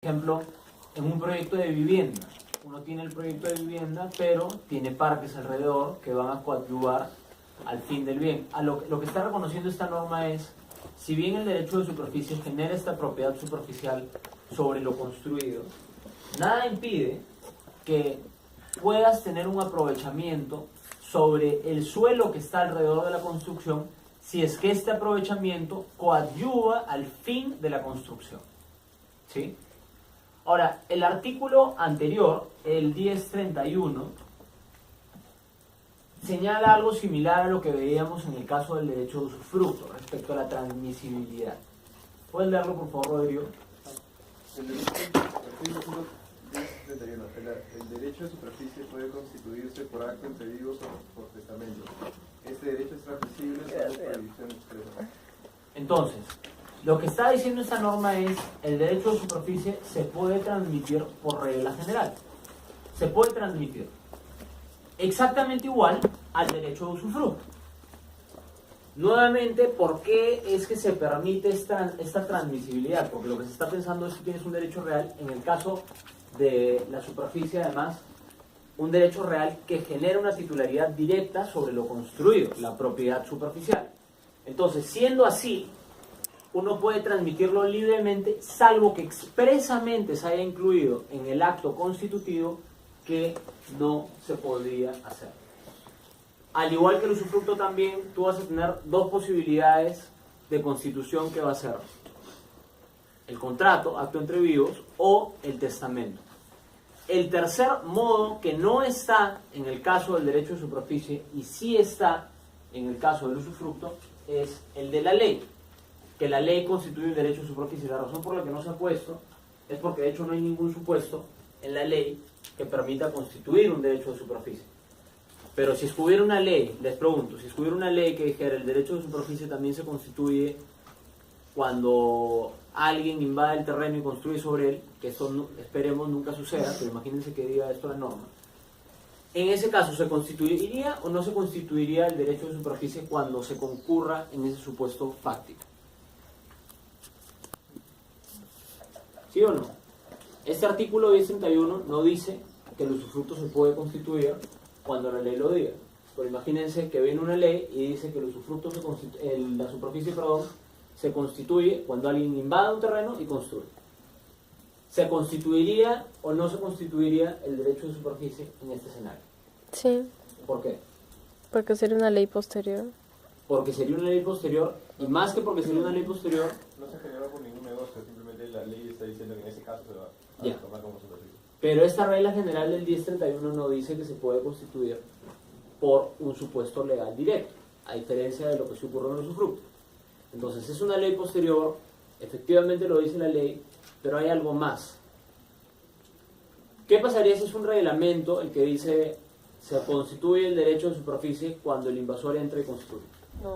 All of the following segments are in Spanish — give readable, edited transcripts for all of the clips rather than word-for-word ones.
ejemplo, en un proyecto de vivienda. Uno tiene el proyecto de vivienda, pero tiene parques alrededor que van a coadyuvar al fin del bien. Lo que está reconociendo esta norma es, si bien el derecho de superficie genera esta propiedad superficial sobre lo construido, nada impide que puedas tener un aprovechamiento sobre el suelo que está alrededor de la construcción, si es que este aprovechamiento coadyuva al fin de la construcción. ¿Sí? Ahora, el artículo anterior, el 1031, señala algo similar a lo que veíamos en el caso del derecho de usufructo respecto a la transmisibilidad. ¿Puedes leerlo, por favor, Rodrigo? El derecho de superficie puede constituirse por acto entre vivos o por testamento. Este derecho es transmisible salvo prohibición expresa. Entonces, lo que está diciendo esta norma es, el derecho de superficie se puede transmitir por regla general. Se puede transmitir exactamente igual al derecho de usufructo. Nuevamente, ¿por qué es que se permite esta transmisibilidad? Porque lo que se está pensando es que tienes un derecho real, en el caso de la superficie, además, un derecho real que genera una titularidad directa sobre lo construido, la propiedad superficial. Entonces, siendo así, uno puede transmitirlo libremente, salvo que expresamente se haya incluido en el acto constitutivo que no se podría hacer. Al igual que el usufructo también, tú vas a tener dos posibilidades de constitución que va a ser el contrato, acto entre vivos, o el testamento. El tercer modo, que no está en el caso del derecho de superficie y sí está en el caso del usufructo, es el de la ley. Que la ley constituye un derecho de superficie. La razón por la que no se ha puesto es porque de hecho no hay ningún supuesto en la ley que permita constituir un derecho de superficie. Pero si hubiera una ley, les pregunto, si hubiera una ley que dijera el derecho de superficie también se constituye cuando alguien invade el terreno y construye sobre él, que eso no, esperemos nunca suceda, pero imagínense que diga esto la norma, en ese caso ¿se constituiría o no se constituiría el derecho de superficie cuando se concurra en ese supuesto fáctico? ¿Sí o no? Este artículo 1031 no dice que el usufructo se puede constituir cuando la ley lo diga. Pero imagínense que viene una ley y dice que el usufructo la superficie, se constituye cuando alguien invade un terreno y construye. ¿Se constituiría o no se constituiría el derecho de superficie en este escenario? Sí. ¿Por qué? Porque sería una ley posterior. Porque sería una ley posterior, y más que porque sería una ley posterior... No se genera por ningún negocio, simplemente la ley está diciendo que en ese caso se va a tomar como superficie. Pero esta regla general del 1031 no dice que se puede constituir por un supuesto legal directo, a diferencia de lo que se ocurre en el usufructo. Entonces es una ley posterior, efectivamente lo dice la ley, pero hay algo más. ¿Qué pasaría si es un reglamento el que dice se constituye el derecho de superficie cuando el invasor entra y construye? No.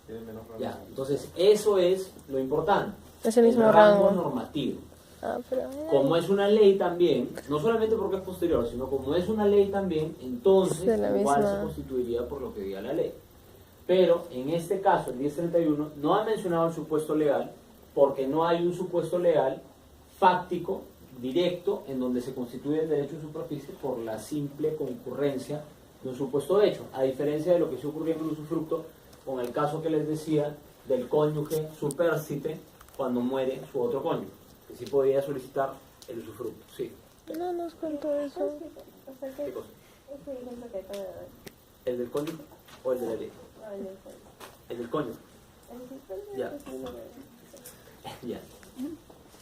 Tiene menos rango. Ya, entonces eso es lo importante. Es el mismo rango rango normativo. pero... Como es una ley también, no solamente porque es posterior, sino como es una ley también, entonces igual se constituiría por lo que diga la ley. Pero en este caso, el 1031 no ha mencionado el supuesto legal porque no hay un supuesto legal fáctico, directo, en donde se constituye el derecho de superficie por la simple concurrencia de un supuesto hecho, a diferencia de lo que se ocurrió en el usufructo con el caso que les decía del cónyuge supérstite cuando muere su otro cónyuge, que sí podía solicitar el usufructo. Sí. No nos contó eso. ¿Qué cosa? ¿El del cónyuge o el de la ley? El del cónyuge. Ya. Ya.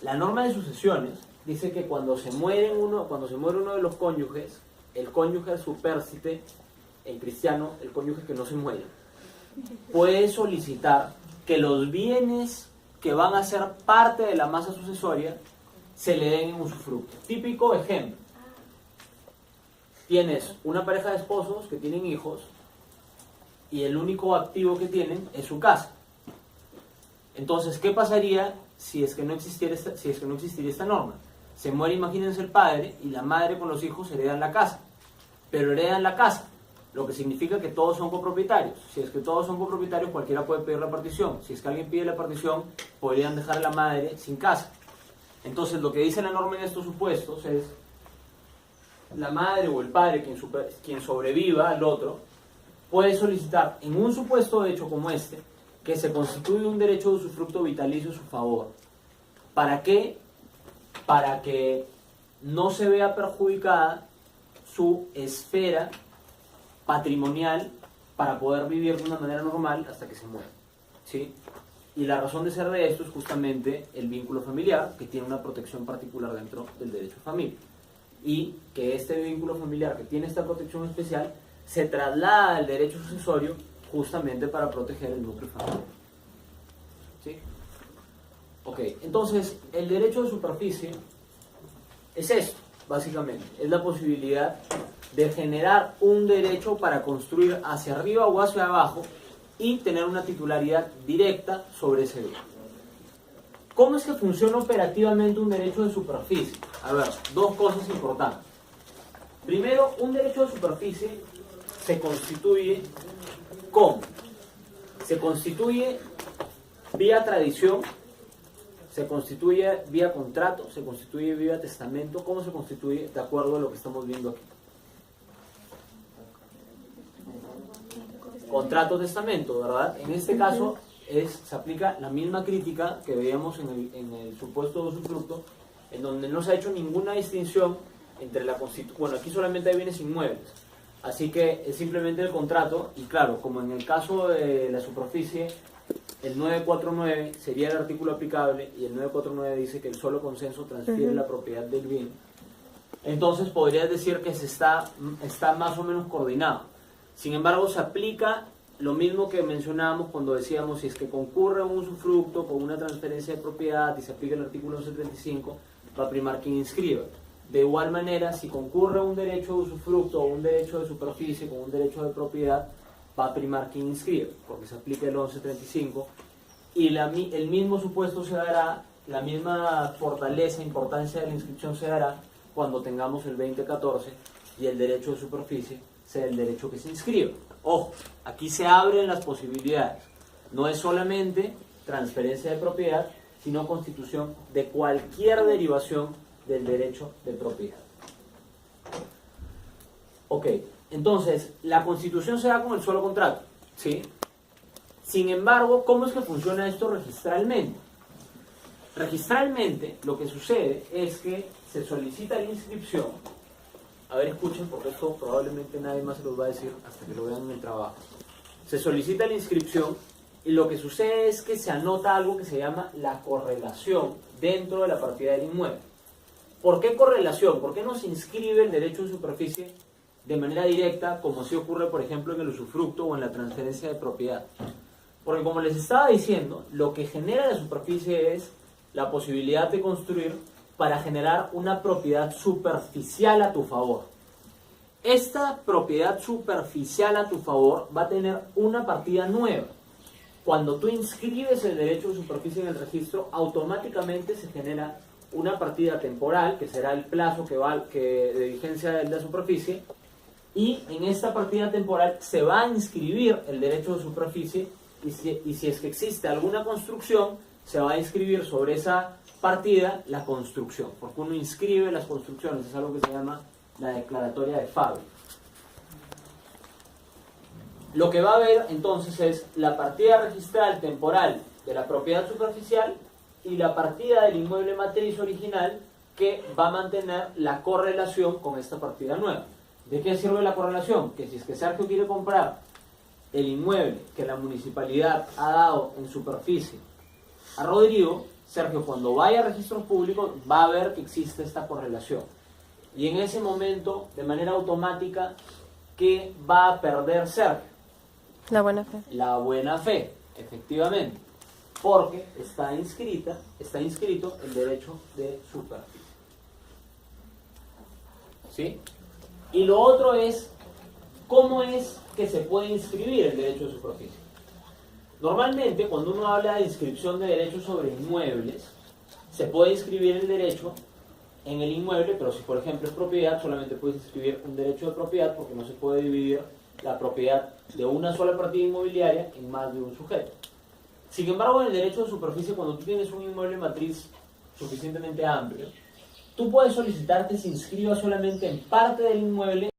La norma de sucesiones dice que cuando se muere uno de los cónyuges, el cónyuge supérstite, en cristiano, el cónyuge que no se muere, puede solicitar que los bienes que van a ser parte de la masa sucesoria se le den en usufructo. Típico ejemplo. Tienes una pareja de esposos que tienen hijos y el único activo que tienen es su casa. Entonces, ¿qué pasaría si es que no existiera esta norma? Se muere, imagínense, el padre y la madre con los hijos heredan la casa. Pero heredan la casa, lo que significa que todos son copropietarios. Si es que todos son copropietarios, cualquiera puede pedir la partición. Si es que alguien pide la partición, podrían dejar a la madre sin casa. Entonces, lo que dice la norma en estos supuestos es la madre o el padre, quien sobreviva al otro, puede solicitar en un supuesto de hecho como este que se constituya un derecho de usufructo vitalicio a su favor. ¿Para qué? Para que no se vea perjudicada su esfera patrimonial para poder vivir de una manera normal hasta que se muera, ¿sí? Y la razón de ser de esto es justamente el vínculo familiar, que tiene una protección particular dentro del derecho de familia. Y que este vínculo familiar que tiene esta protección especial se traslada al derecho sucesorio justamente para proteger el núcleo familiar. ¿Sí? Ok, entonces el derecho de superficie es esto, básicamente. Es la posibilidad de generar un derecho para construir hacia arriba o hacia abajo y tener una titularidad directa sobre ese bien. ¿Cómo es que funciona operativamente un derecho de superficie? A ver, dos cosas importantes. Primero, un derecho de superficie se constituye ¿cómo? Se constituye vía tradición, se constituye vía contrato, se constituye vía testamento. ¿Cómo se constituye? De acuerdo a lo que estamos viendo aquí. Contrato testamento, ¿verdad? En este caso se aplica la misma crítica que veíamos en el supuesto de usufructo, en donde no se ha hecho ninguna distinción entre la constitución. Bueno, aquí solamente hay bienes inmuebles, así que es simplemente el contrato, y claro, como en el caso de la superficie, el 949 sería el artículo aplicable, y el 949 dice que el solo consenso transfiere la propiedad del bien. Entonces podrías decir que está más o menos coordinado. Sin embargo, se aplica lo mismo que mencionábamos cuando decíamos si es que concurre un usufructo con una transferencia de propiedad y se aplica el artículo 1135, va a primar quien inscriba. De igual manera, si concurre un derecho de usufructo o un derecho de superficie con un derecho de propiedad, va a primar quien inscribe, porque se aplica el 1135, y el mismo supuesto se dará, la misma fortaleza e importancia de la inscripción se dará cuando tengamos el 2014 y el derecho de superficie sea el derecho que se inscribe. Ojo, aquí se abren las posibilidades. No es solamente transferencia de propiedad, sino constitución de cualquier derivación del derecho de propiedad. Ok, entonces, la constitución se da con el solo contrato, ¿sí? Sin embargo, ¿cómo es que funciona esto registralmente? Registralmente, lo que sucede es que se solicita la inscripción. A ver, escuchen, porque esto probablemente nadie más se los va a decir hasta que lo vean en el trabajo. Se solicita la inscripción y lo que sucede es que se anota algo que se llama la correlación dentro de la partida del inmueble. ¿Por qué correlación? ¿Por qué no se inscribe el derecho de superficie de manera directa, como si ocurre, por ejemplo, en el usufructo o en la transferencia de propiedad? Porque como les estaba diciendo, lo que genera la superficie es la posibilidad de construir para generar una propiedad superficial a tu favor. Esta propiedad superficial a tu favor va a tener una partida nueva. Cuando tú inscribes el derecho de superficie en el registro, automáticamente se genera una partida temporal, que será el plazo de vigencia de la superficie, y en esta partida temporal se va a inscribir el derecho de superficie, y si es que existe alguna construcción, se va a inscribir sobre esa partida la construcción, porque uno inscribe las construcciones, es algo que se llama la declaratoria de fábrica. Lo que va a haber entonces es la partida registral temporal de la propiedad superficial y la partida del inmueble matriz original que va a mantener la correlación con esta partida nueva. ¿De qué sirve la correlación? Que si es que Sergio quiere comprar el inmueble que la municipalidad ha dado en superficie a Rodrigo, Sergio, cuando vaya a registros públicos va a ver que existe esta correlación. Y en ese momento, de manera automática, ¿qué va a perder Sergio? La buena fe. La buena fe, efectivamente. Porque está inscrito el derecho de superficie. ¿Sí? Y lo otro es, ¿cómo es que se puede inscribir el derecho de superficie? Normalmente, cuando uno habla de inscripción de derechos sobre inmuebles, se puede inscribir el derecho en el inmueble, pero si por ejemplo es propiedad, solamente puedes inscribir un derecho de propiedad porque no se puede dividir la propiedad de una sola partida inmobiliaria en más de un sujeto. Sin embargo, en el derecho de superficie, cuando tú tienes un inmueble matriz suficientemente amplio, tú puedes solicitar que se inscriba solamente en parte del inmueble